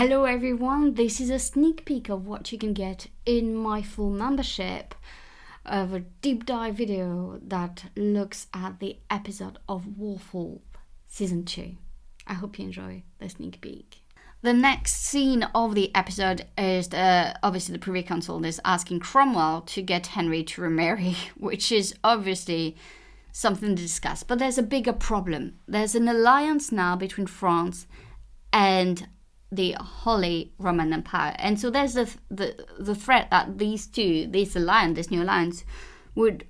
Hello everyone, this is a sneak peek of what you can get in my full membership of a deep dive video that looks at the episode of Warfall Season 2. I hope you enjoy the sneak peek. The next scene of the episode is obviously the Privy Council is asking Cromwell to get Henry to remarry, which is obviously something to discuss. But there's a bigger problem. There's an alliance now between France and the Holy Roman Empire. And so there's the threat that this new alliance, would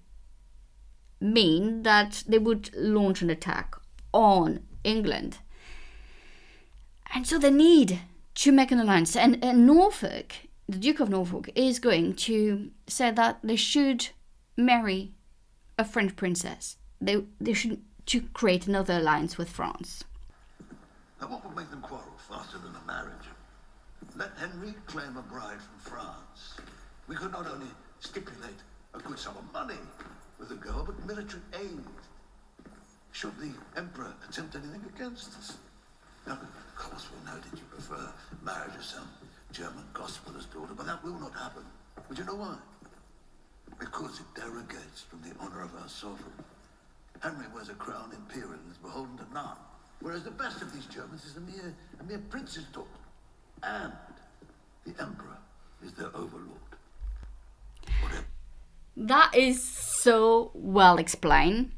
mean that they would launch an attack on England. And so they need to make an alliance. And Norfolk, the Duke of Norfolk, is going to say that they should marry a French princess. They should to create another alliance with France. Now what would make them quarrel faster than a marriage? Let Henry claim a bride from France. We could not only stipulate a good sum of money with the girl, but military aid, should the Emperor attempt anything against us. Now, of course, we know that you prefer marriage to some German gospeler's daughter, but that will not happen. Would you know why? Because it derogates from the honor of our sovereign. Henry wears a crown imperial and is beholden to none. Whereas the best of these Germans is a mere prince's daughter. And the emperor is their overlord. Whatever. That is so well explained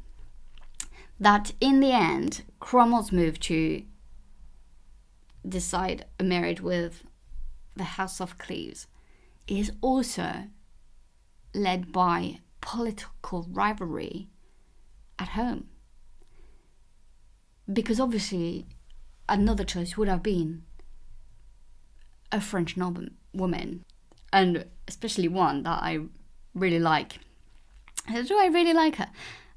that in the end, Cromwell's move to decide a marriage with the House of Cleves is also led by political rivalry at home. Because obviously another choice would have been a French woman, and especially one that I really like. Do I really like her?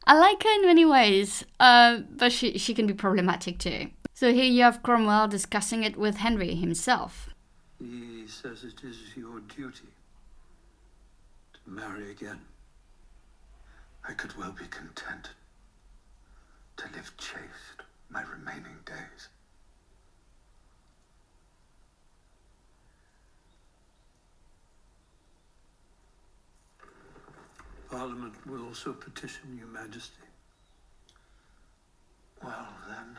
I like her in many ways, but she can be problematic too. So here you have Cromwell discussing it with Henry himself. He says it is your duty to marry again. I could well be content to live chaste my remaining days. Parliament will also petition your Majesty. Well, then,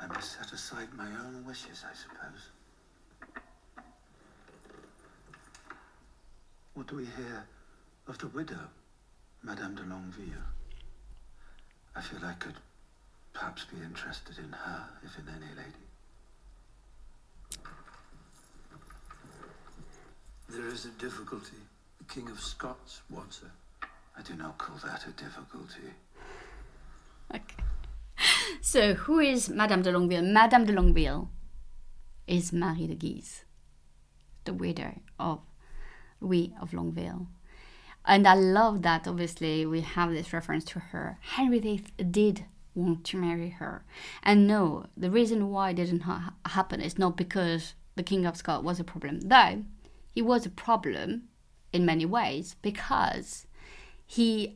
I must set aside my own wishes, I suppose. What do we hear of the widow, Madame de Longueville? I feel I could perhaps be interested in her, if in any lady. There is a difficulty. The King of Scots wants her. I do not call that a difficulty. Okay. So who is Madame de Longueville? Madame de Longueville is Marie de Guise, the widow of Louis of Longueville. And I love that, obviously, we have this reference to her. Henry VIII did want to marry her. And no, the reason why it didn't happen is not because the King of Scots was a problem. Though, he was a problem in many ways because he...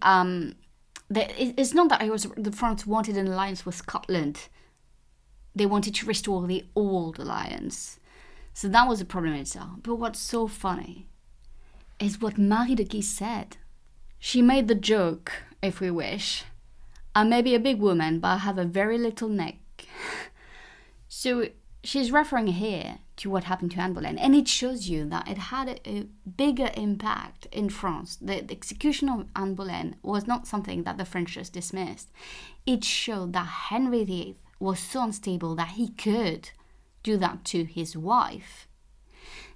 it's not that the France wanted an alliance with Scotland. They wanted to restore the old alliance. So that was a problem in itself. But what's so funny is what Marie de Guise said. She made the joke, if we wish, I may be a big woman, but I have a very little neck. So she's referring here to what happened to Anne Boleyn, and it shows you that it had a bigger impact in France. The execution of Anne Boleyn was not something that the French just dismissed. It showed that Henry VIII was so unstable that he could do that to his wife.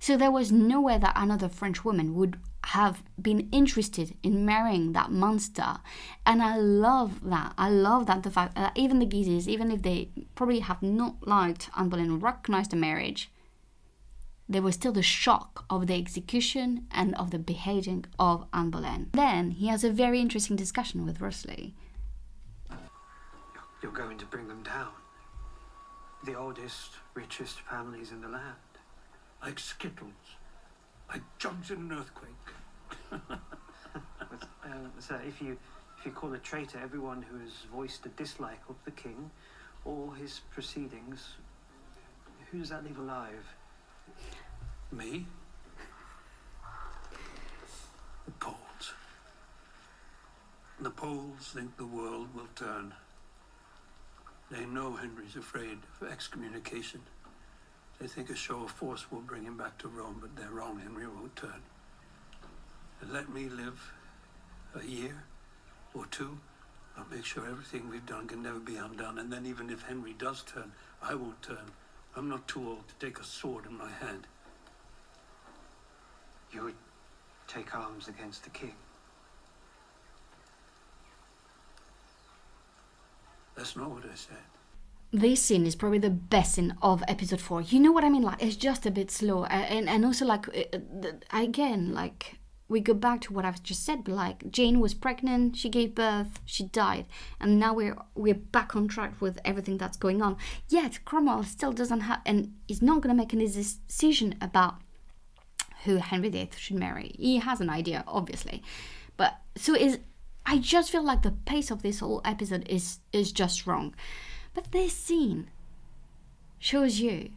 So there was no way that another French woman would have been interested in marrying that monster. And I love that. I love that the fact that even the Guises, even if they probably have not liked Anne Boleyn or recognized the marriage, there was still the shock of the execution and of the beheading of Anne Boleyn. Then he has a very interesting discussion with Russley. You're going to bring them down. The oldest, richest families in the land. Like skittles. Like jugs in an earthquake. Sir, if you call a traitor everyone who has voiced a dislike of the king or his proceedings, who does that leave alive? Me? The Poles. The Poles think the world will turn. They know Henry's afraid of excommunication. They think a show of force will bring him back to Rome, but they're wrong. Henry won't turn. And let me live a year or two. I'll make sure everything we've done can never be undone. And then even if Henry does turn, I won't turn. I'm not too old to take a sword in my hand. You would take arms against the king? That's not what I said. This scene is probably the best scene of episode 4. You know what I mean? Like, it's just a bit slow. And also, like, again, like, we go back to what I've just said, but like, Jane was pregnant, she gave birth, she died, and now we're back on track with everything that's going on. Yet Cromwell still doesn't have, and is not going to make any decision about who Henry VIII should marry. He has an idea, obviously, but I just feel like the pace of this whole episode is just wrong. But this scene shows you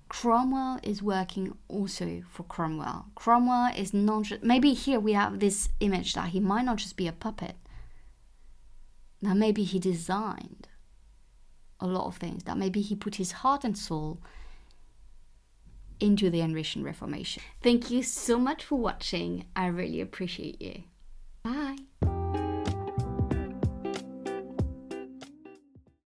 Cromwell is working also for Cromwell. Cromwell is not just, maybe here we have this image that he might not just be a puppet. That maybe he designed a lot of things. That maybe he put his heart and soul into the Henrician Reformation. Thank you so much for watching. I really appreciate you.